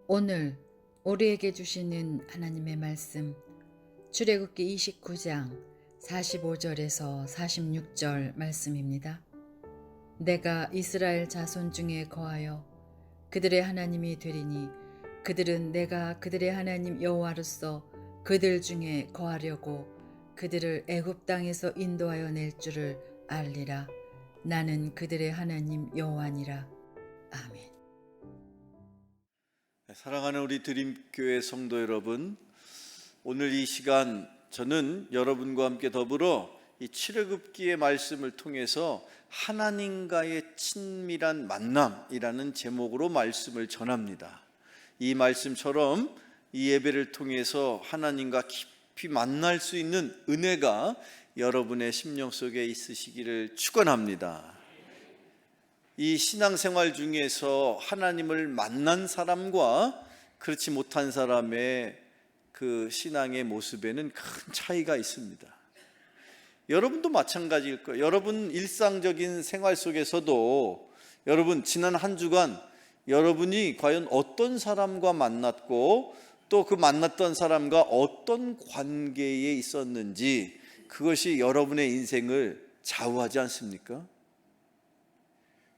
오늘 우리에게 주시는 하나님의 말씀, 출애굽기 29장 45절에서 46절 말씀입니다. 내가 이스라엘 자손 중에 거하여 그들의 하나님이 되리니 그들은 내가 그들의 하나님 여호와로서 그들 중에 거하려고 그들을 애굽 땅에서 인도하여 낼 줄을 알리라. 나는 그들의 하나님 여호와니라. 아멘. 사랑하는 우리 드림교회 성도 여러분, 오늘 이 시간 저는 여러분과 함께 더불어 이 출애굽기의 말씀을 통해서 하나님과의 친밀한 만남이라는 제목으로 말씀을 전합니다. 이 말씀처럼 이 예배를 통해서 하나님과 깊이 만날 수 있는 은혜가 여러분의 심령 속에 있으시기를 축원합니다. 이 신앙생활 중에서 하나님을 만난 사람과 그렇지 못한 사람의 그 신앙의 모습에는 큰 차이가 있습니다. 여러분도 마찬가지일 거예요. 여러분 일상적인 생활 속에서도 여러분 지난 한 주간 여러분이 과연 어떤 사람과 만났고 또 그 만났던 사람과 어떤 관계에 있었는지 그것이 여러분의 인생을 좌우하지 않습니까?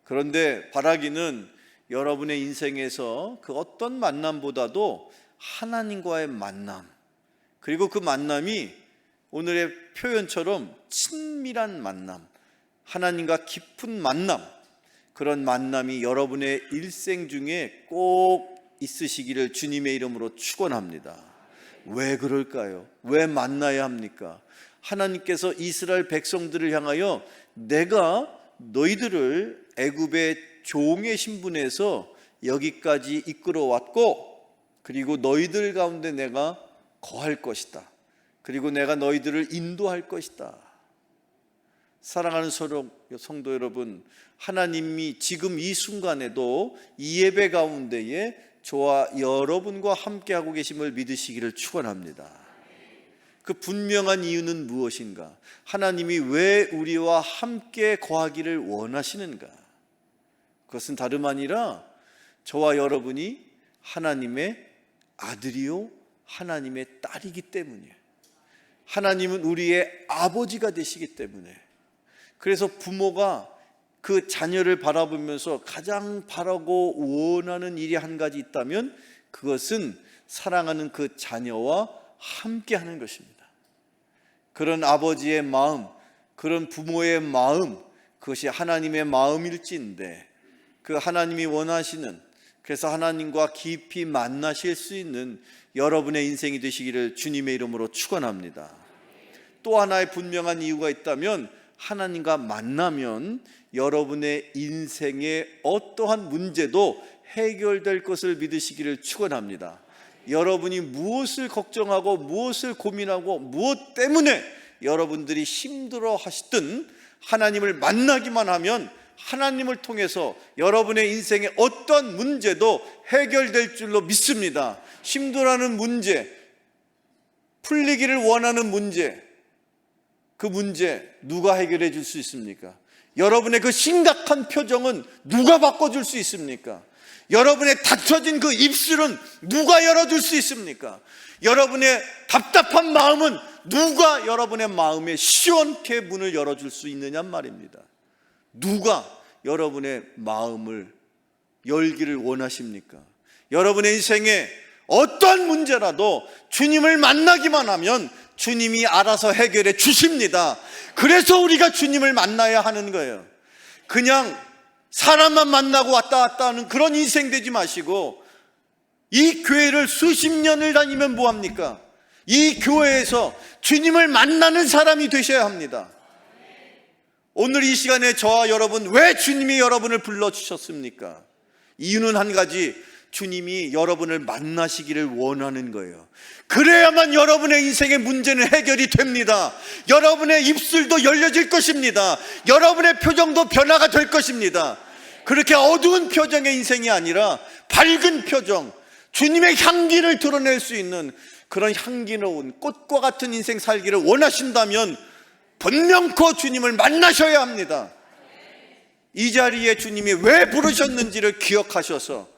그런데 바라기는 여러분의 인생에서 그 어떤 만남보다도 하나님과의 만남, 그리고 그 만남이 오늘의 표현처럼 친밀한 만남, 하나님과 깊은 만남, 그런 만남이 여러분의 일생 중에 꼭 있으시기를 주님의 이름으로 축원합니다. 왜 그럴까요? 왜 만나야 합니까? 하나님께서 이스라엘 백성들을 향하여 내가 너희들을 애굽의 종의 신분에서 여기까지 이끌어 왔고, 그리고 너희들 가운데 내가 거할 것이다. 그리고 내가 너희들을 인도할 것이다. 사랑하는 성도 여러분, 하나님이 지금 이 순간에도 이 예배 가운데에 저와 여러분과 함께하고 계심을 믿으시기를 축원합니다. 그 분명한 이유는 무엇인가? 하나님이 왜 우리와 함께 거하기를 원하시는가? 그것은 다름 아니라 저와 여러분이 하나님의 아들이요 하나님의 딸이기 때문이에요. 하나님은 우리의 아버지가 되시기 때문에. 그래서 부모가 그 자녀를 바라보면서 가장 바라고 원하는 일이 한 가지 있다면 그것은 사랑하는 그 자녀와 함께 하는 것입니다. 그런 아버지의 마음, 그런 부모의 마음, 그것이 하나님의 마음일진데 그 하나님이 원하시는, 그래서 하나님과 깊이 만나실 수 있는 여러분의 인생이 되시기를 주님의 이름으로 축원합니다. 또 하나의 분명한 이유가 있다면 하나님과 만나면 여러분의 인생의 어떠한 문제도 해결될 것을 믿으시기를 축원합니다. 여러분이 무엇을 걱정하고 무엇을 고민하고 무엇 때문에 여러분들이 힘들어 하시든 하나님을 만나기만 하면 하나님을 통해서 여러분의 인생의 어떤 문제도 해결될 줄로 믿습니다. 힘들어하는 문제, 풀리기를 원하는 문제, 그 문제 누가 해결해 줄 수 있습니까? 여러분의 그 심각한 표정은 누가 바꿔줄 수 있습니까? 여러분의 닫혀진 그 입술은 누가 열어줄 수 있습니까? 여러분의 답답한 마음은 누가 여러분의 마음에 시원케 문을 열어줄 수 있느냐 말입니다. 누가 여러분의 마음을 열기를 원하십니까? 여러분의 인생에 어떤 문제라도 주님을 만나기만 하면 주님이 알아서 해결해 주십니다. 그래서 우리가 주님을 만나야 하는 거예요. 그냥 사람만 만나고 왔다 갔다 하는 그런 인생 되지 마시고, 이 교회를 수십 년을 다니면 뭐합니까? 이 교회에서 주님을 만나는 사람이 되셔야 합니다. 오늘 이 시간에 저와 여러분, 왜 주님이 여러분을 불러주셨습니까? 이유는 한 가지, 주님이 여러분을 만나시기를 원하는 거예요. 그래야만 여러분의 인생의 문제는 해결이 됩니다. 여러분의 입술도 열려질 것입니다. 여러분의 표정도 변화가 될 것입니다. 그렇게 어두운 표정의 인생이 아니라 밝은 표정, 주님의 향기를 드러낼 수 있는 그런 향기로운 꽃과 같은 인생 살기를 원하신다면 분명코 주님을 만나셔야 합니다. 이 자리에 주님이 왜 부르셨는지를 기억하셔서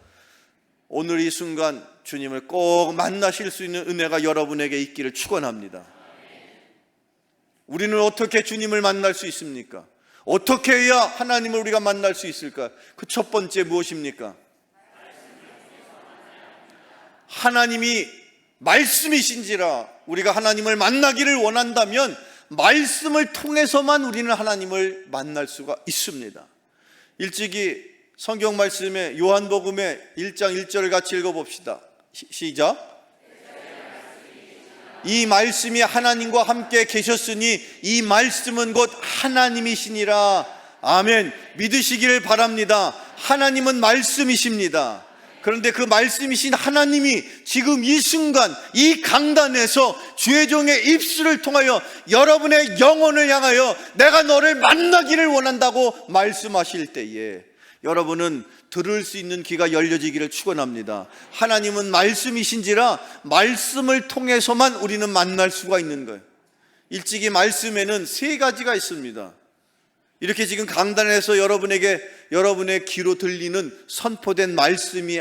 오늘 이 순간 주님을 꼭 만나실 수 있는 은혜가 여러분에게 있기를 축원합니다. 우리는 어떻게 주님을 만날 수 있습니까? 어떻게 해야 하나님을 우리가 만날 수 있을까? 그 첫 번째 무엇입니까? 하나님이 말씀이신지라. 우리가 하나님을 만나기를 원한다면 말씀을 통해서만 우리는 하나님을 만날 수가 있습니다. 일찍이 성경 말씀에 요한복음의 1장 1절을 같이 읽어봅시다. 시작. 이 말씀이 하나님과 함께 계셨으니 이 말씀은 곧 하나님이시니라. 아멘. 믿으시기를 바랍니다. 하나님은 말씀이십니다. 그런데 그 말씀이신 하나님이 지금 이 순간 이 강단에서 주의 종의 입술을 통하여 여러분의 영혼을 향하여 내가 너를 만나기를 원한다고 말씀하실 때에 여러분은 들을 수 있는 귀가 열려지기를 축원합니다. 하나님은 말씀이신지라 말씀을 통해서만 우리는 만날 수가 있는 거예요. 일찍이 말씀에는 세 가지가 있습니다. 이렇게 지금 강단에서 여러분의 귀로 들리는 선포된 말씀이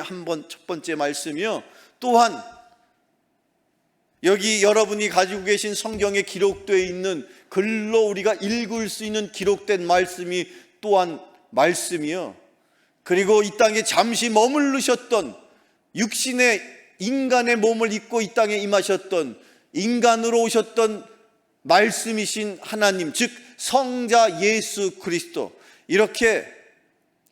첫 번째 말씀이요. 또한 여기 여러분이 가지고 계신 성경에 기록되어 있는 글로 우리가 읽을 수 있는 기록된 말씀이 또한 말씀이요. 그리고 이 땅에 잠시 머무르셨던 육신의 인간의 몸을 입고 이 땅에 임하셨던 인간으로 오셨던 말씀이신 하나님, 즉 성자 예수 그리스도. 이렇게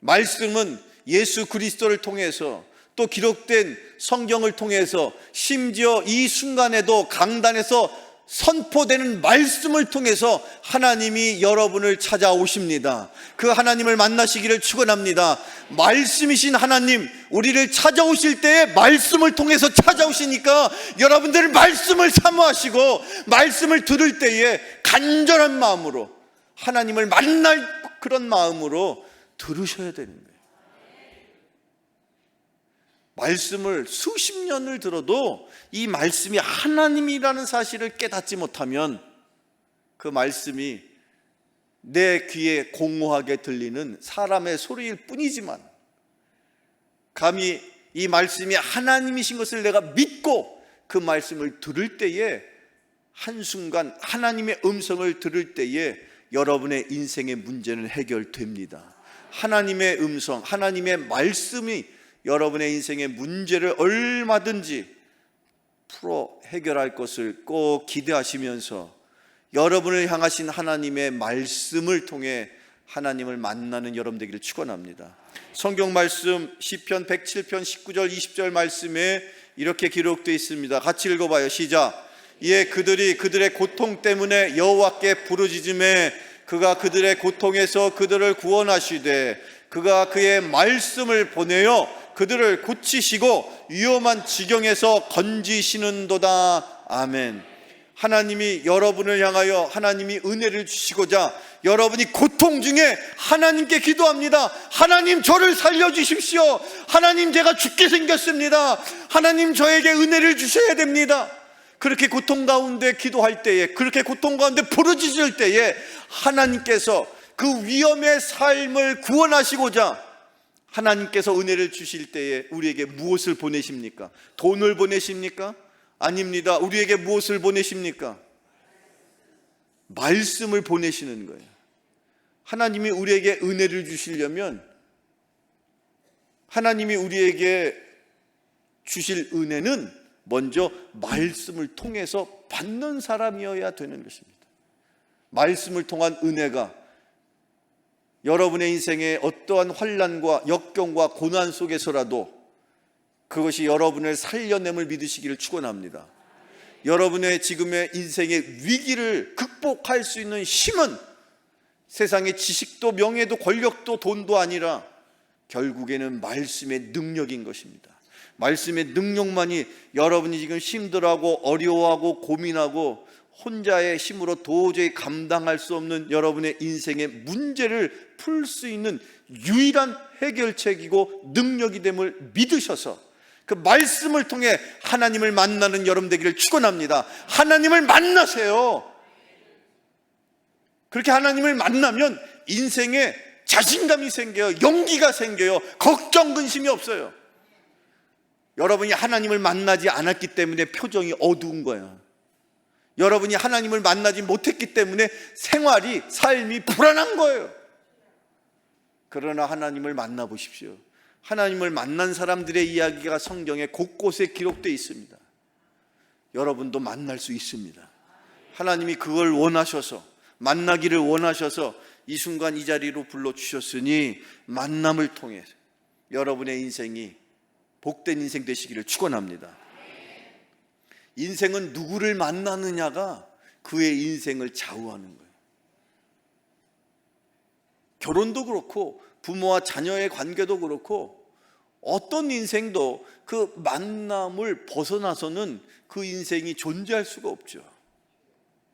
말씀은 예수 그리스도를 통해서 또 기록된 성경을 통해서 심지어 이 순간에도 강단에서 선포되는 말씀을 통해서 하나님이 여러분을 찾아오십니다. 그 하나님을 만나시기를 축원합니다. 말씀이신 하나님, 우리를 찾아오실 때에 말씀을 통해서 찾아오시니까 여러분들은 말씀을 사모하시고 말씀을 들을 때에 간절한 마음으로 하나님을 만날 그런 마음으로 들으셔야 되는 거예요. 말씀을 수십 년을 들어도 이 말씀이 하나님이라는 사실을 깨닫지 못하면 그 말씀이 내 귀에 공허하게 들리는 사람의 소리일 뿐이지만 감히 이 말씀이 하나님이신 것을 내가 믿고 그 말씀을 들을 때에 한순간 하나님의 음성을 들을 때에 여러분의 인생의 문제는 해결됩니다. 하나님의 음성, 하나님의 말씀이 여러분의 인생의 문제를 얼마든지 풀어 해결할 것을 꼭 기대하시면서 여러분을 향하신 하나님의 말씀을 통해 하나님을 만나는 여러분 되기를 축원합니다. 성경 말씀 시편 107편 19절 20절 말씀에 이렇게 기록되어 있습니다. 같이 읽어봐요. 시작. 이에 그들이 그들의 고통 때문에 여호와께 부르짖음에 그가 그들의 고통에서 그들을 구원하시되 그가 그의 말씀을 보내어 그들을 고치시고 위험한 지경에서 건지시는도다. 아멘. 하나님이 여러분을 향하여 하나님이 은혜를 주시고자 여러분이 고통 중에 하나님께 기도합니다. 하나님 저를 살려주십시오. 하나님 제가 죽게 생겼습니다. 하나님 저에게 은혜를 주셔야 됩니다. 그렇게 고통 가운데 기도할 때에, 그렇게 고통 가운데 부르짖을 때에 하나님께서 그 위험의 삶을 구원하시고자 하나님께서 은혜를 주실 때에 우리에게 무엇을 보내십니까? 돈을 보내십니까? 아닙니다. 우리에게 무엇을 보내십니까? 말씀을 보내시는 거예요. 하나님이 우리에게 은혜를 주시려면 하나님이 우리에게 주실 은혜는 먼저 말씀을 통해서 받는 사람이어야 되는 것입니다. 말씀을 통한 은혜가 여러분의 인생에 어떠한 환난과 역경과 고난 속에서라도 그것이 여러분을 살려냄을 믿으시기를 축원합니다. 여러분의 지금의 인생의 위기를 극복할 수 있는 힘은 세상의 지식도 명예도 권력도 돈도 아니라 결국에는 말씀의 능력인 것입니다. 말씀의 능력만이 여러분이 지금 힘들어하고 어려워하고 고민하고 혼자의 힘으로 도저히 감당할 수 없는 여러분의 인생의 문제를 풀 수 있는 유일한 해결책이고 능력이 됨을 믿으셔서 그 말씀을 통해 하나님을 만나는 여러분 되기를 축원합니다. 하나님을 만나세요. 그렇게 하나님을 만나면 인생에 자신감이 생겨요. 용기가 생겨요. 걱정 근심이 없어요. 여러분이 하나님을 만나지 않았기 때문에 표정이 어두운 거야. 여러분이 하나님을 만나지 못했기 때문에 생활이, 삶이 불안한 거예요. 그러나 하나님을 만나보십시오. 하나님을 만난 사람들의 이야기가 성경에 곳곳에 기록되어 있습니다. 여러분도 만날 수 있습니다. 하나님이 그걸 원하셔서, 만나기를 원하셔서 이 순간 이 자리로 불러주셨으니 만남을 통해 여러분의 인생이 복된 인생 되시기를 축원합니다. 인생은 누구를 만나느냐가 그의 인생을 좌우하는 거예요. 결혼도 그렇고 부모와 자녀의 관계도 그렇고 어떤 인생도 그 만남을 벗어나서는 그 인생이 존재할 수가 없죠.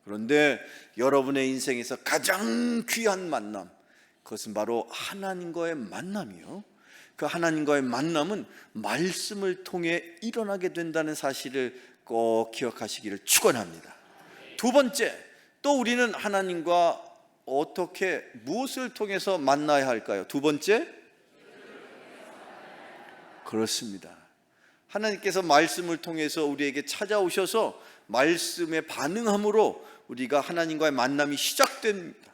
그런데 여러분의 인생에서 가장 귀한 만남, 그것은 바로 하나님과의 만남이요. 그 하나님과의 만남은 말씀을 통해 일어나게 된다는 사실을 꼭 기억하시기를 축원합니다. 두 번째, 또 우리는 하나님과 어떻게, 무엇을 통해서 만나야 할까요? 두 번째, 그렇습니다. 하나님께서 말씀을 통해서 우리에게 찾아오셔서 말씀에 반응함으로 우리가 하나님과의 만남이 시작됩니다.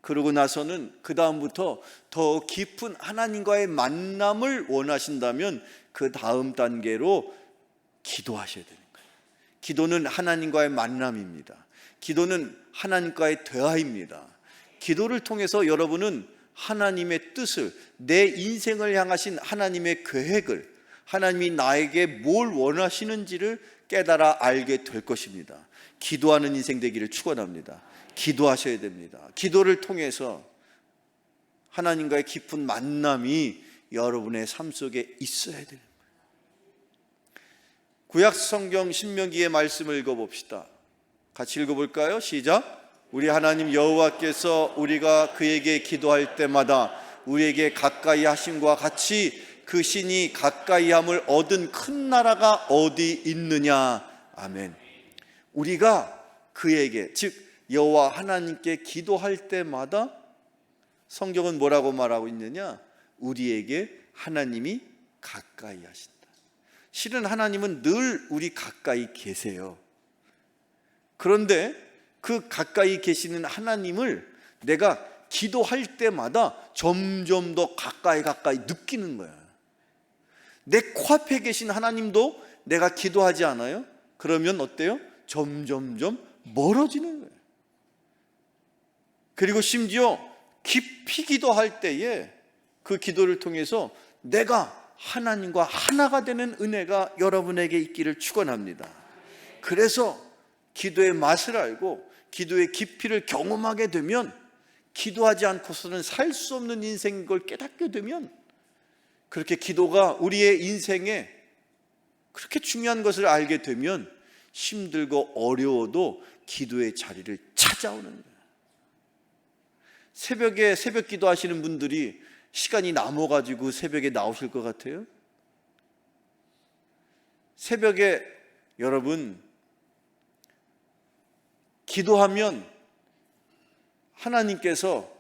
그러고 나서는 그 다음부터 더 깊은 하나님과의 만남을 원하신다면 그 다음 단계로 기도하셔야 되는 거예요. 기도는 하나님과의 만남입니다. 기도는 하나님과의 대화입니다. 기도를 통해서 여러분은 하나님의 뜻을, 내 인생을 향하신 하나님의 계획을, 하나님이 나에게 뭘 원하시는지를 깨달아 알게 될 것입니다. 기도하는 인생 되기를 축원합니다. 기도하셔야 됩니다. 기도를 통해서 하나님과의 깊은 만남이 여러분의 삶 속에 있어야 됩니다. 구약 성경 신명기의 말씀을 읽어봅시다. 같이 읽어볼까요? 시작. 우리 하나님 여호와께서 우리가 그에게 기도할 때마다 우리에게 가까이 하심과 같이 그 신이 가까이함을 얻은 큰 나라가 어디 있느냐. 아멘. 우리가 그에게, 즉 여호와 하나님께 기도할 때마다 성경은 뭐라고 말하고 있느냐? 우리에게 하나님이 가까이 하신다. 실은 하나님은 늘 우리 가까이 계세요. 그런데 그 가까이 계시는 하나님을 내가 기도할 때마다 점점 더 가까이 느끼는 거야. 내 코앞에 계신 하나님도 내가 기도하지 않아요? 그러면 어때요? 점점점 멀어지는 거예요. 그리고 심지어 깊이 기도할 때에 그 기도를 통해서 내가 하나님과 하나가 되는 은혜가 여러분에게 있기를 축원합니다. 그래서 기도의 맛을 알고 기도의 깊이를 경험하게 되면, 기도하지 않고서는 살 수 없는 인생인 걸 깨닫게 되면, 그렇게 기도가 우리의 인생에 그렇게 중요한 것을 알게 되면 힘들고 어려워도 기도의 자리를 찾아오는 거예요. 새벽에 새벽 기도하시는 분들이 시간이 남아가지고 새벽에 나오실 것 같아요? 새벽에 여러분 기도하면 하나님께서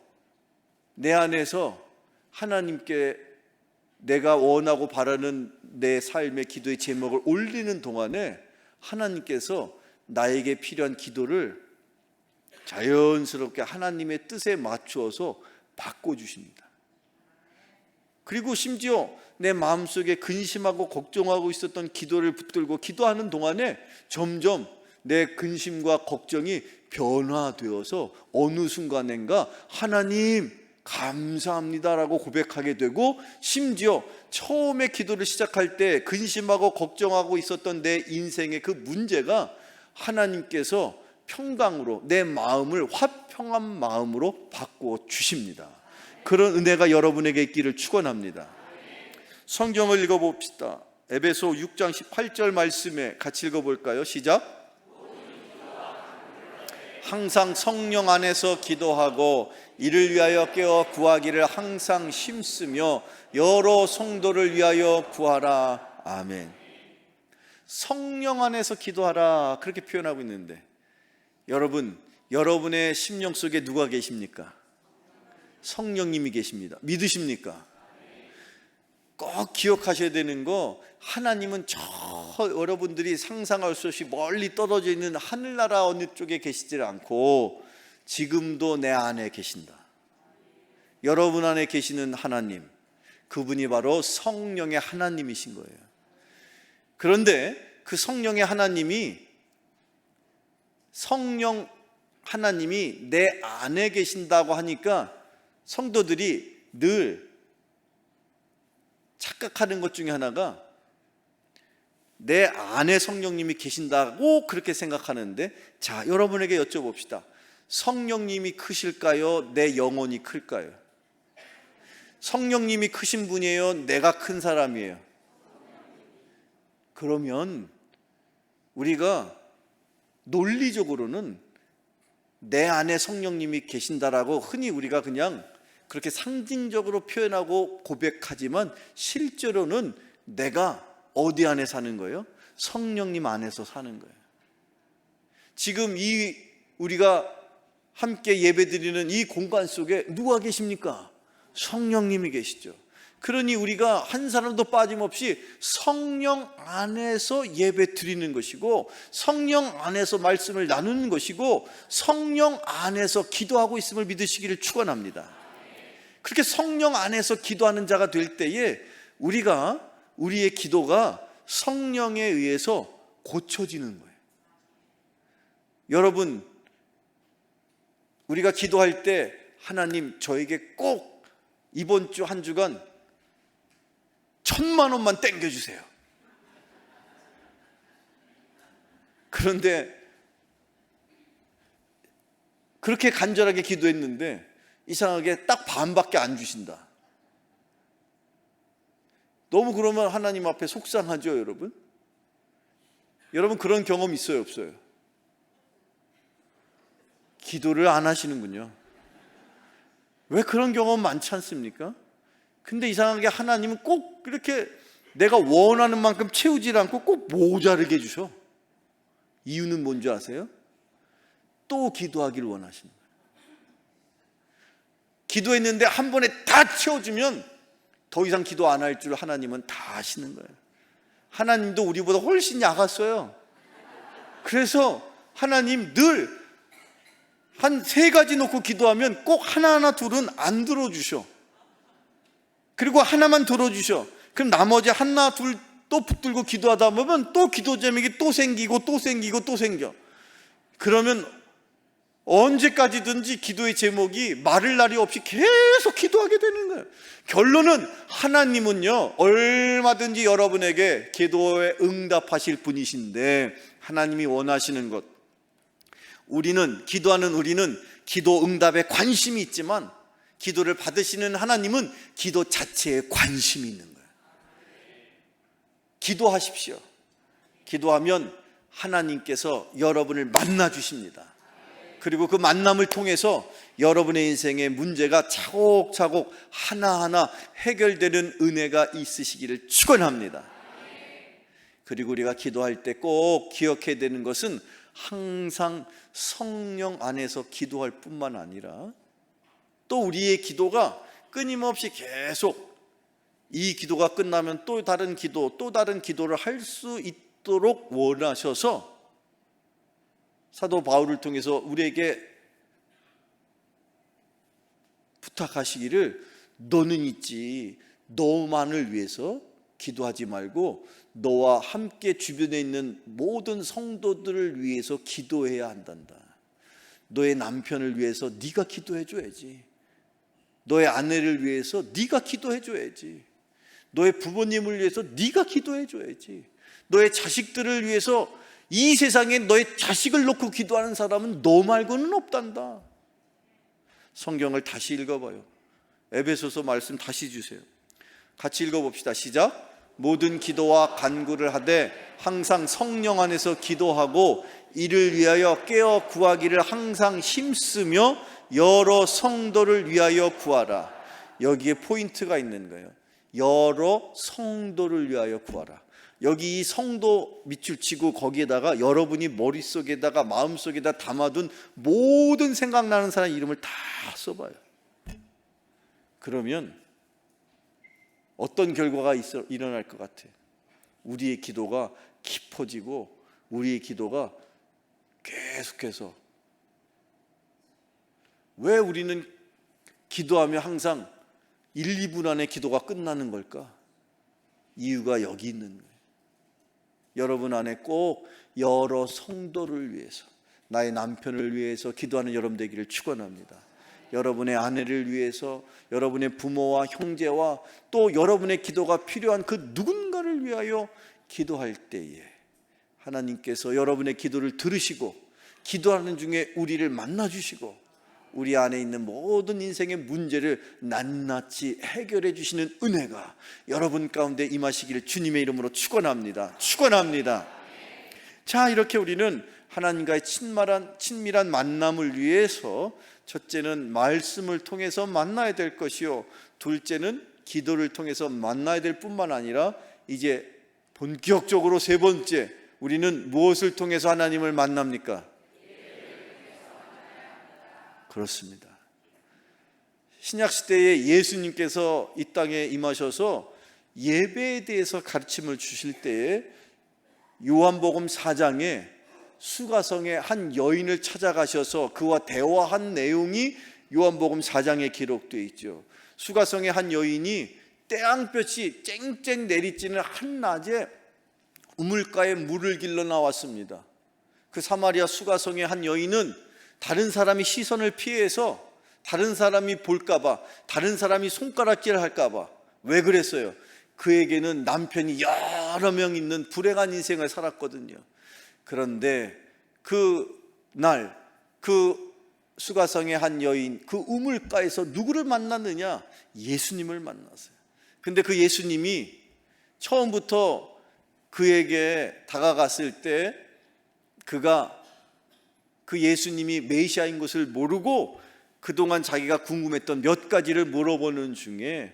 내 안에서 하나님께 내가 원하고 바라는 내 삶의 기도의 제목을 올리는 동안에 하나님께서 나에게 필요한 기도를 자연스럽게 하나님의 뜻에 맞추어서 바꿔주십니다. 그리고 심지어 내 마음속에 근심하고 걱정하고 있었던 기도를 붙들고 기도하는 동안에 점점 내 근심과 걱정이 변화되어서 어느 순간인가 하나님 감사합니다라고 고백하게 되고, 심지어 처음에 기도를 시작할 때 근심하고 걱정하고 있었던 내 인생의 그 문제가 하나님께서 평강으로 내 마음을 화평한 마음으로 바꾸어 주십니다. 그런 은혜가 여러분에게 있기를 축원합니다. 성경을 읽어봅시다. 에베소 6장 18절 말씀에 같이 읽어볼까요? 시작. 항상 성령 안에서 기도하고 이를 위하여 깨어 구하기를 항상 힘쓰며 여러 성도를 위하여 구하라. 아멘. 성령 안에서 기도하라, 그렇게 표현하고 있는데, 여러분, 여러분의 심령 속에 누가 계십니까? 성령님이 계십니다. 믿으십니까? 꼭 기억하셔야 되는 거, 하나님은 저 여러분들이 상상할 수 없이 멀리 떨어져 있는 하늘나라 어느 쪽에 계시지 않고 지금도 내 안에 계신다. 여러분 안에 계시는 하나님, 그분이 바로 성령의 하나님이신 거예요. 그런데 그 성령의 하나님이, 성령 하나님이 내 안에 계신다고 하니까 성도들이 늘 착각하는 것 중에 하나가, 내 안에 성령님이 계신다고 그렇게 생각하는데, 자, 여러분에게 여쭤봅시다. 성령님이 크실까요? 내 영혼이 클까요? 성령님이 크신 분이에요? 내가 큰 사람이에요? 그러면 우리가 논리적으로는 내 안에 성령님이 계신다라고 흔히 우리가 그냥 그렇게 상징적으로 표현하고 고백하지만, 실제로는 내가 어디 안에 사는 거예요? 성령님 안에서 사는 거예요. 지금 이 우리가 함께 예배드리는 이 공간 속에 누가 계십니까? 성령님이 계시죠. 그러니 우리가 한 사람도 빠짐없이 성령 안에서 예배 드리는 것이고, 성령 안에서 말씀을 나누는 것이고, 성령 안에서 기도하고 있음을 믿으시기를 축원합니다. 그렇게 성령 안에서 기도하는 자가 될 때에 우리의 기도가 성령에 의해서 고쳐지는 거예요. 여러분, 우리가 기도할 때 하나님, 저에게 꼭 이번 주 한 주간 1,000만 원만 땡겨주세요. 그런데 그렇게 간절하게 기도했는데 이상하게 딱 반밖에 안 주신다. 너무 그러면 하나님 앞에 속상하죠, 여러분? 여러분 그런 경험 있어요, 없어요? 기도를 안 하시는군요. 왜 그런 경험 많지 않습니까? 근데 이상하게 하나님은 꼭 이렇게 내가 원하는 만큼 채우지 않고 꼭 모자르게 해주셔. 이유는 뭔지 아세요? 또 기도하기를 원하시는 거예요. 기도했는데 한 번에 다 채워주면 더 이상 기도 안 할 줄 하나님은 다 아시는 거예요. 하나님도 우리보다 훨씬 약았어요. 그래서 하나님 늘 한 3가지 놓고 기도하면 꼭 하나하나 둘은 안 들어주셔. 그리고 하나만 들어주셔. 그럼 나머지 하나 둘 또 붙들고 기도하다 보면 또 기도 제목이 또 생기고 또 생기고 또 생겨. 그러면 언제까지든지 기도의 제목이 마를 날이 없이 계속 기도하게 되는 거예요. 결론은 하나님은요, 얼마든지 여러분에게 기도에 응답하실 분이신데, 하나님이 원하시는 것, 기도하는 우리는 기도 응답에 관심이 있지만, 기도를 받으시는 하나님은 기도 자체에 관심이 있는 거예요. 기도하십시오. 기도하면 하나님께서 여러분을 만나 주십니다. 그리고 그 만남을 통해서 여러분의 인생의 문제가 차곡차곡 하나하나 해결되는 은혜가 있으시기를 축원합니다. 그리고 우리가 기도할 때 꼭 기억해야 되는 것은, 항상 성령 안에서 기도할 뿐만 아니라 또 우리의 기도가 끊임없이 계속, 이 기도가 끝나면 또 다른 기도, 또 다른 기도를 할 수 있도록 원하셔서 사도 바울을 통해서 우리에게 부탁하시기를, 너는 있지, 너만을 위해서 기도하지 말고 너와 함께 주변에 있는 모든 성도들을 위해서 기도해야 한단다. 너의 남편을 위해서 네가 기도해 줘야지. 너의 아내를 위해서 네가 기도해 줘야지. 너의 부모님을 위해서 네가 기도해 줘야지. 너의 자식들을 위해서, 이 세상에 너의 자식을 놓고 기도하는 사람은 너 말고는 없단다. 성경을 다시 읽어봐요. 에베소서 말씀 다시 주세요. 같이 읽어봅시다. 시작. 모든 기도와 간구를 하되 항상 성령 안에서 기도하고 이를 위하여 깨어 구하기를 항상 힘쓰며 여러 성도를 위하여 구하라. 여기에 포인트가 있는 거예요. 여러 성도를 위하여 구하라. 여기 이 성도 밑줄 치고 거기에다가 여러분이 머릿속에다가 마음속에다 담아둔 모든 생각나는 사람 이름을 다 써봐요. 그러면 어떤 결과가 일어날 것 같아요? 우리의 기도가 깊어지고 우리의 기도가 계속해서, 왜 우리는 기도하며 항상 1, 2분 안에 기도가 끝나는 걸까? 이유가 여기 있는 거예요. 여러분 안에 꼭 여러 성도를 위해서, 나의 남편을 위해서 기도하는 여러분 되기를 축원합니다. 여러분의 아내를 위해서, 여러분의 부모와 형제와 또 여러분의 기도가 필요한 그 누군가를 위하여 기도할 때에 하나님께서 여러분의 기도를 들으시고 기도하는 중에 우리를 만나주시고 우리 안에 있는 모든 인생의 문제를 낱낱이 해결해 주시는 은혜가 여러분 가운데 임하시기를 주님의 이름으로 축원합니다. 축원합니다. 자, 이렇게 우리는 하나님과의 친밀한 만남을 위해서 첫째는 말씀을 통해서 만나야 될 것이요, 둘째는 기도를 통해서 만나야 될 뿐만 아니라 이제 본격적으로 세 번째, 우리는 무엇을 통해서 하나님을 만납니까? 그렇습니다. 신약시대에 예수님께서 이 땅에 임하셔서 예배에 대해서 가르침을 주실 때에 요한복음 4장에 수가성의 한 여인을 찾아가셔서 그와 대화한 내용이 요한복음 4장에 기록되어 있죠. 수가성의 한 여인이 태양볕이 쨍쨍 내리쬐는 한낮에 우물가에 물을 길러 나왔습니다. 그 사마리아 수가성의 한 여인은 다른 사람이 시선을 피해서 다른 사람이 볼까봐, 다른 사람이 손가락질 할까봐, 왜 그랬어요? 그에게는 남편이 여러 명 있는 불행한 인생을 살았거든요. 그런데 그날 그 수가성의 한 여인, 그 우물가에서 누구를 만났느냐? 예수님을 만났어요. 근데 그 예수님이 처음부터 그에게 다가갔을 때 그가 그 예수님이 메시아인 것을 모르고 그동안 자기가 궁금했던 몇 가지를 물어보는 중에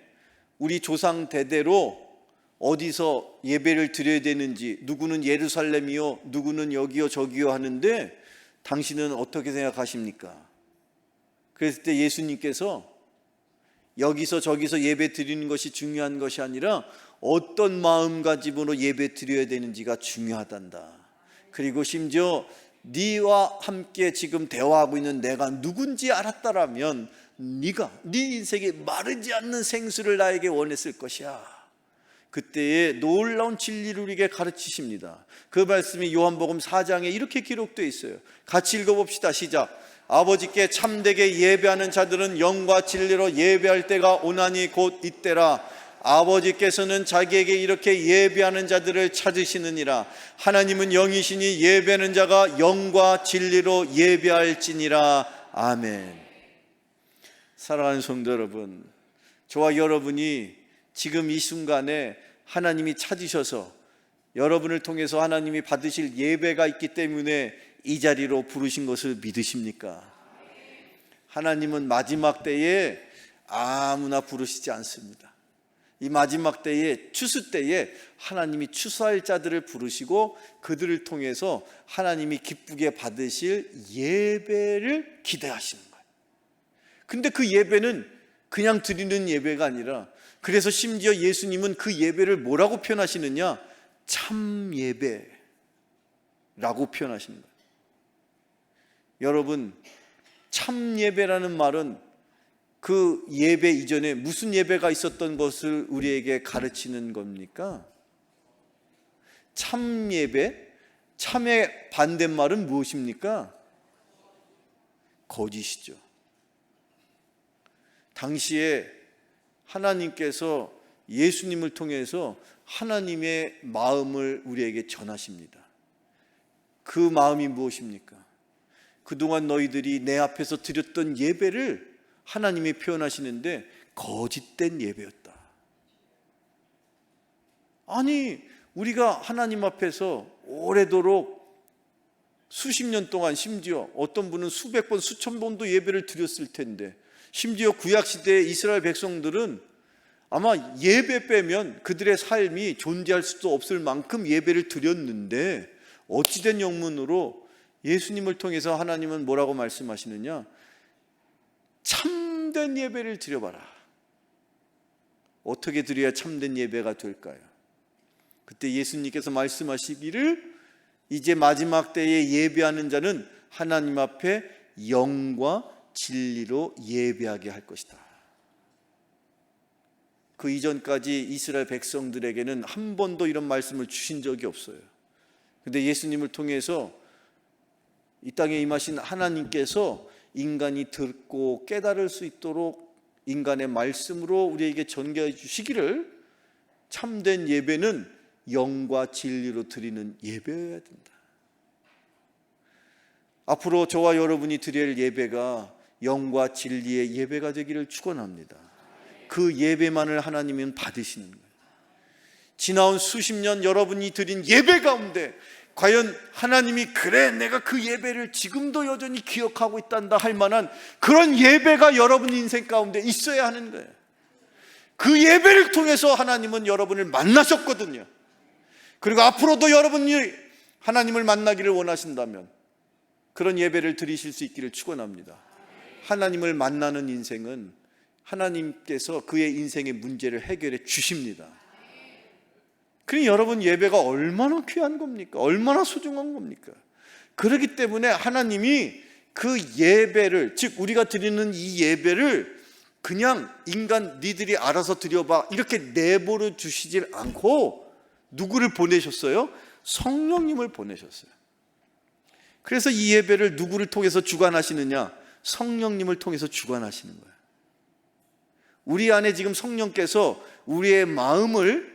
우리 조상 대대로 어디서 예배를 드려야 되는지, 누구는 예루살렘이요, 누구는 여기요 저기요 하는데 당신은 어떻게 생각하십니까? 그랬을 때 예수님께서 여기서 저기서 예배 드리는 것이 중요한 것이 아니라 어떤 마음가짐으로 예배 드려야 되는지가 중요하단다. 그리고 심지어 네와 함께 지금 대화하고 있는 내가 누군지 알았다라면 네가 네 인생에 마르지 않는 생수를 나에게 원했을 것이야. 그때의 놀라운 진리를 우리에게 가르치십니다. 그 말씀이 요한복음 4장에 이렇게 기록되어 있어요. 같이 읽어봅시다. 시작. 아버지께 참되게 예배하는 자들은 영과 진리로 예배할 때가 오나니 곧 이때라. 아버지께서는 자기에게 이렇게 예배하는 자들을 찾으시느니라. 하나님은 영이시니 예배하는 자가 영과 진리로 예배할지니라. 아멘. 사랑하는 성도 여러분, 저와 여러분이 지금 이 순간에 하나님이 찾으셔서 여러분을 통해서 하나님이 받으실 예배가 있기 때문에 이 자리로 부르신 것을 믿으십니까? 하나님은 마지막 때에 아무나 부르시지 않습니다. 이 마지막 때에, 추수 때에 하나님이 추수할 자들을 부르시고 그들을 통해서 하나님이 기쁘게 받으실 예배를 기대하시는 거예요. 근데 그 예배는 그냥 드리는 예배가 아니라, 그래서 심지어 예수님은 그 예배를 뭐라고 표현하시느냐? 참 예배라고 표현하시는 거예요. 여러분, 참 예배라는 말은 그 예배 이전에 무슨 예배가 있었던 것을 우리에게 가르치는 겁니까? 참 예배, 참의 반대말은 무엇입니까? 거짓이죠. 당시에 하나님께서 예수님을 통해서 하나님의 마음을 우리에게 전하십니다. 그 마음이 무엇입니까? 그동안 너희들이 내 앞에서 드렸던 예배를 하나님이 표현하시는데 거짓된 예배였다. 아니, 우리가 하나님 앞에서 오래도록 수십 년 동안, 심지어 어떤 분은 수백 번, 수천 번도 예배를 드렸을 텐데, 심지어 구약시대의 이스라엘 백성들은 아마 예배 빼면 그들의 삶이 존재할 수도 없을 만큼 예배를 드렸는데, 어찌된 영문으로 예수님을 통해서 하나님은 뭐라고 말씀하시느냐? 참된 예배를 드려봐라. 어떻게 드려야 참된 예배가 될까요? 그때 예수님께서 말씀하시기를 이제 마지막 때에 예배하는 자는 하나님 앞에 영과 진리로 예배하게 할 것이다. 그 이전까지 이스라엘 백성들에게는 한 번도 이런 말씀을 주신 적이 없어요. 근데 예수님을 통해서 이 땅에 임하신 하나님께서 인간이 듣고 깨달을 수 있도록 인간의 말씀으로 우리에게 전개해 주시기를 참된 예배는 영과 진리로 드리는 예배여야 된다. 앞으로 저와 여러분이 드릴 예배가 영과 진리의 예배가 되기를 축원합니다. 그 예배만을 하나님은 받으시는 거예요. 지나온 수십 년 여러분이 드린 예배 가운데 과연 하나님이 그래 내가 그 예배를 지금도 여전히 기억하고 있단다 할 만한 그런 예배가 여러분 인생 가운데 있어야 하는 거예요. 그 예배를 통해서 하나님은 여러분을 만나셨거든요. 그리고 앞으로도 여러분이 하나님을 만나기를 원하신다면 그런 예배를 드리실 수 있기를 축원합니다. 하나님을 만나는 인생은 하나님께서 그의 인생의 문제를 해결해 주십니다. 그러니 여러분 예배가 얼마나 귀한 겁니까? 얼마나 소중한 겁니까? 그렇기 때문에 하나님이 그 예배를, 즉 우리가 드리는 이 예배를 그냥 인간 니들이 알아서 드려봐 이렇게 내버려 주시질 않고 누구를 보내셨어요? 성령님을 보내셨어요. 그래서 이 예배를 누구를 통해서 주관하시느냐? 성령님을 통해서 주관하시는 거예요. 우리 안에 지금 성령께서 우리의 마음을,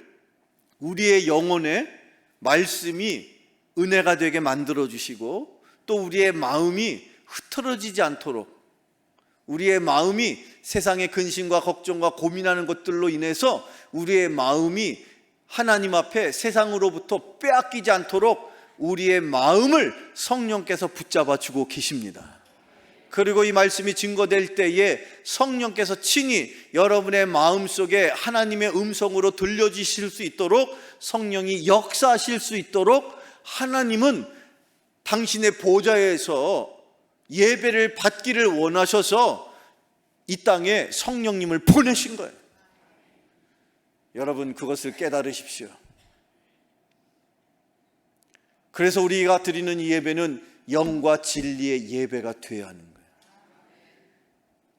우리의 영혼에 말씀이 은혜가 되게 만들어 주시고 또 우리의 마음이 흐트러지지 않도록, 우리의 마음이 세상의 근심과 걱정과 고민하는 것들로 인해서 우리의 마음이 하나님 앞에 세상으로부터 빼앗기지 않도록 우리의 마음을 성령께서 붙잡아 주고 계십니다. 그리고 이 말씀이 증거될 때에 성령께서 친히 여러분의 마음속에 하나님의 음성으로 들려주실 수 있도록, 성령이 역사하실 수 있도록 하나님은 당신의 보좌에서 예배를 받기를 원하셔서 이 땅에 성령님을 보내신 거예요. 여러분 그것을 깨달으십시오. 그래서 우리가 드리는 이 예배는 영과 진리의 예배가 되어야 하는 거예요.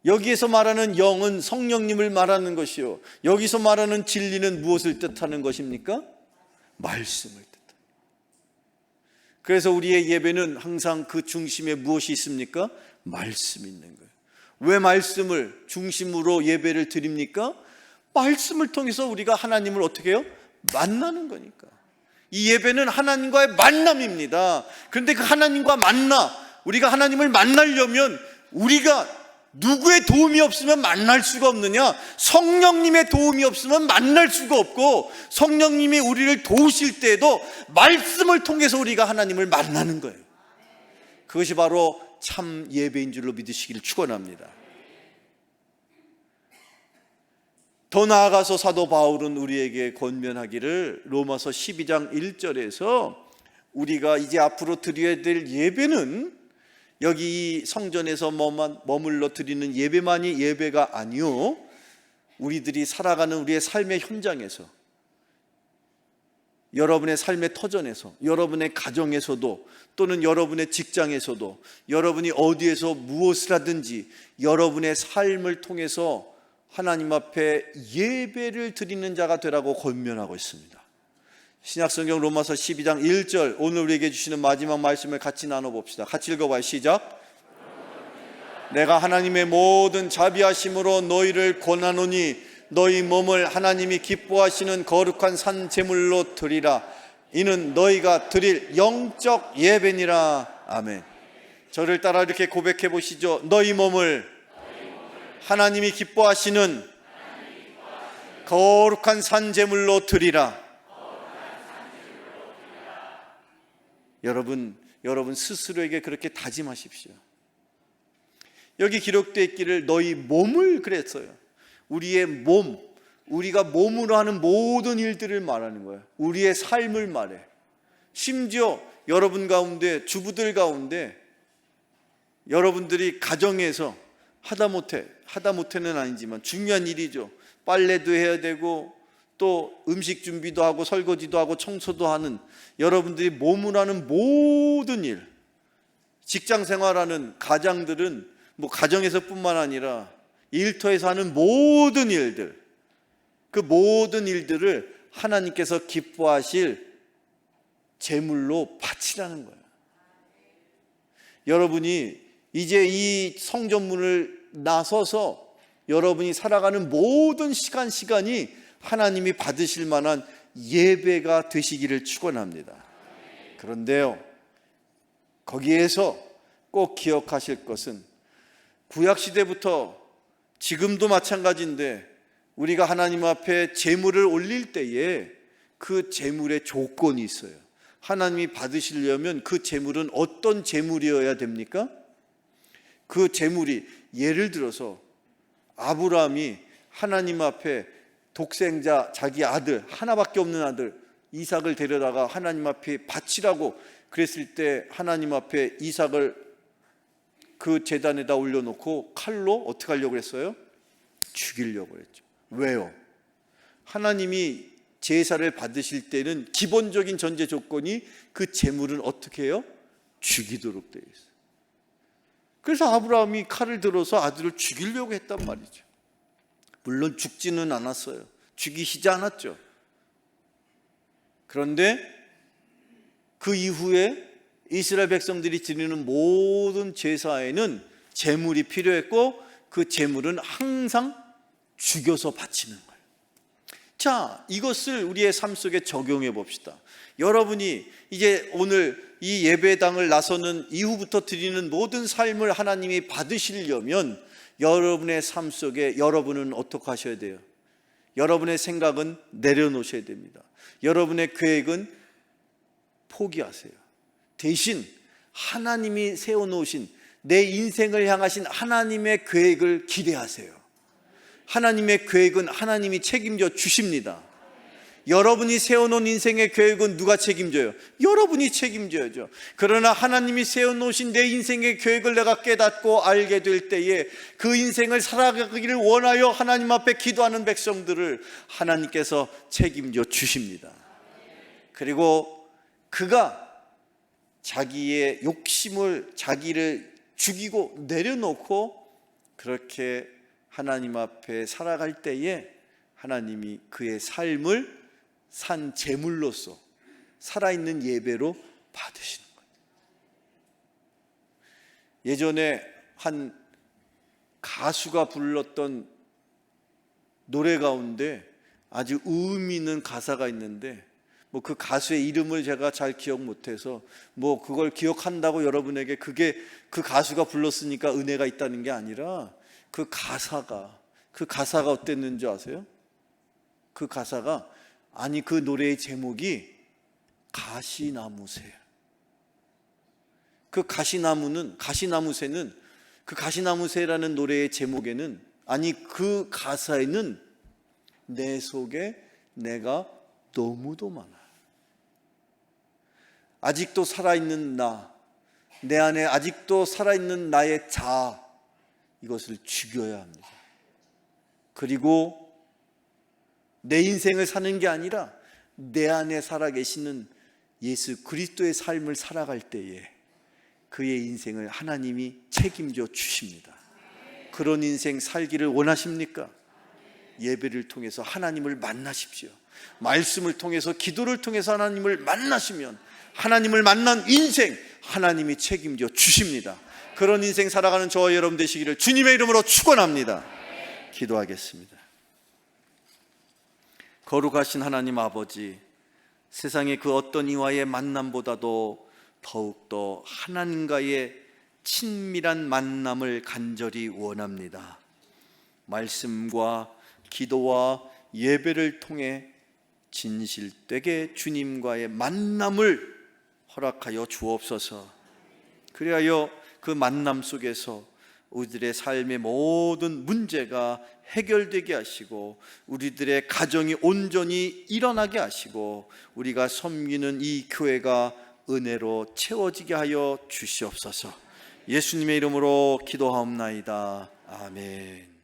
여기에서 말하는 영은 성령님을 말하는 것이요, 여기서 말하는 진리는 무엇을 뜻하는 것입니까? 말씀을 뜻합니다. 그래서 우리의 예배는 항상 그 중심에 무엇이 있습니까? 말씀이 있는 거예요. 왜 말씀을 중심으로 예배를 드립니까? 말씀을 통해서 우리가 하나님을 어떻게 해요? 만나는 거니까. 이 예배는 하나님과의 만남입니다. 그런데 그 하나님과 우리가 하나님을 만나려면 우리가 누구의 도움이 없으면 만날 수가 없느냐? 성령님의 도움이 없으면 만날 수가 없고, 성령님이 우리를 도우실 때에도 말씀을 통해서 우리가 하나님을 만나는 거예요. 그것이 바로 참 예배인 줄로 믿으시기를 축원합니다. 더 나아가서 사도 바울은 우리에게 권면하기를 로마서 12장 1절에서 우리가 이제 앞으로 드려야 될 예배는 여기 성전에서 머물러 드리는 예배만이 예배가 아니요, 우리들이 살아가는 우리의 삶의 현장에서, 여러분의 삶의 터전에서, 여러분의 가정에서도, 또는 여러분의 직장에서도, 여러분이 어디에서 무엇을 하든지 여러분의 삶을 통해서 하나님 앞에 예배를 드리는 자가 되라고 권면하고 있습니다. 신약성경 로마서 12장 1절, 오늘 우리에게 주시는 마지막 말씀을 같이 나눠봅시다. 같이 읽어봐요. 시작. 내가 하나님의 모든 자비하심으로 너희를 권하노니 너희 몸을 하나님이 기뻐하시는 거룩한 산 제물로 드리라. 이는 너희가 드릴 영적 예배니라. 아멘. 저를 따라 이렇게 고백해 보시죠. 너희 몸을 하나님이 기뻐하시는 거룩한 산 제물로 드리라. 여러분 스스로에게 그렇게 다짐하십시오. 여기 기록되어 있기를 너희 몸을 그랬어요. 우리의 몸, 우리가 몸으로 하는 모든 일들을 말하는 거예요. 우리의 삶을 말해. 심지어 여러분 가운데, 주부들 가운데 여러분들이 가정에서 하다못해는 아니지만 중요한 일이죠. 빨래도 해야 되고 또 음식 준비도 하고 설거지도 하고 청소도 하는 여러분들이 몸으로 하는 모든 일, 직장 생활하는 가장들은 뭐 가정에서뿐만 아니라 일터에서 하는 모든 일들, 그 모든 일들을 하나님께서 기뻐하실 제물로 바치라는 거예요. 여러분이 이제 이 성전문을 나서서 여러분이 살아가는 모든 시간이 하나님이 받으실 만한 예배가 되시기를 축원합니다. 그런데요, 거기에서 꼭 기억하실 것은 구약시대부터 지금도 마찬가지인데 우리가 하나님 앞에 제물을 올릴 때에 그 제물의 조건이 있어요. 하나님이 받으시려면 그 제물은 어떤 제물이어야 됩니까? 그 제물이 예를 들어서 아브라함이 하나님 앞에 독생자 자기 아들 하나밖에 없는 아들 이삭을 데려다가 하나님 앞에 바치라고 그랬을 때 하나님 앞에 이삭을 그 제단에다 올려놓고 칼로 어떻게 하려고 했어요? 죽이려고 했죠. 왜요? 하나님이 제사를 받으실 때는 기본적인 전제 조건이 그 제물은 어떻게 해요? 죽이도록 되어 있어요. 그래서 아브라함이 칼을 들어서 아들을 죽이려고 했단 말이죠. 물론 죽지는 않았어요. 죽이시지 않았죠. 그런데 그 이후에 이스라엘 백성들이 드리는 모든 제사에는 제물이 필요했고 그 제물은 항상 죽여서 바치는 거예요. 자, 이것을 우리의 삶 속에 적용해 봅시다. 여러분이 이제 오늘 이 예배당을 나서는 이후부터 드리는 모든 삶을 하나님이 받으시려면 여러분의 삶 속에 여러분은 어떻게 하셔야 돼요? 여러분의 생각은 내려놓으셔야 됩니다. 여러분의 계획은 포기하세요. 대신 하나님이 세워놓으신 내 인생을 향하신 하나님의 계획을 기대하세요. 하나님의 계획은 하나님이 책임져 주십니다. 여러분이 세워놓은 인생의 계획은 누가 책임져요? 여러분이 책임져야죠. 그러나 하나님이 세워놓으신 내 인생의 계획을 내가 깨닫고 알게 될 때에 그 인생을 살아가기를 원하여 하나님 앞에 기도하는 백성들을 하나님께서 책임져 주십니다. 그리고 그가 자기의 욕심을 자기를 죽이고 내려놓고 그렇게 하나님 앞에 살아갈 때에 하나님이 그의 삶을 산 제물로서 살아있는 예배로 받으시는 거예요. 예전에 한 가수가 불렀던 노래 가운데 아주 의미 있는 가사가 있는데 뭐 그 가수의 이름을 제가 잘 기억 못해서 뭐 그걸 기억한다고 여러분에게 그게 그 가수가 불렀으니까 은혜가 있다는 게 아니라 그 가사가 어땠는지 아세요? 그 가사가 그 노래의 제목이 가시나무새예요. 그 가시나무새는 그 가시나무새라는 노래의 제목에는 그 가사에는 내 속에 내가 너무도 많아. 아직도 살아있는 내 안에 아직도 살아있는 나의 자아, 이것을 죽여야 합니다. 그리고 내 인생을 사는 게 아니라 내 안에 살아계시는 예수 그리스도의 삶을 살아갈 때에 그의 인생을 하나님이 책임져 주십니다. 그런 인생 살기를 원하십니까? 예배를 통해서 하나님을 만나십시오. 말씀을 통해서 기도를 통해서 하나님을 만나시면 하나님을 만난 인생 하나님이 책임져 주십니다. 그런 인생 살아가는 저와 여러분 되시기를 주님의 이름으로 축원합니다. 기도하겠습니다. 거룩하신 하나님 아버지, 세상의 그 어떤 이와의 만남보다도 더욱더 하나님과의 친밀한 만남을 간절히 원합니다. 말씀과 기도와 예배를 통해 진실되게 주님과의 만남을 허락하여 주옵소서. 그리하여 그 만남 속에서 우리들의 삶의 모든 문제가 해결되게 하시고 우리들의 가정이 온전히 일어나게 하시고 우리가 섬기는 이 교회가 은혜로 채워지게 하여 주시옵소서. 예수님의 이름으로 기도하옵나이다. 아멘.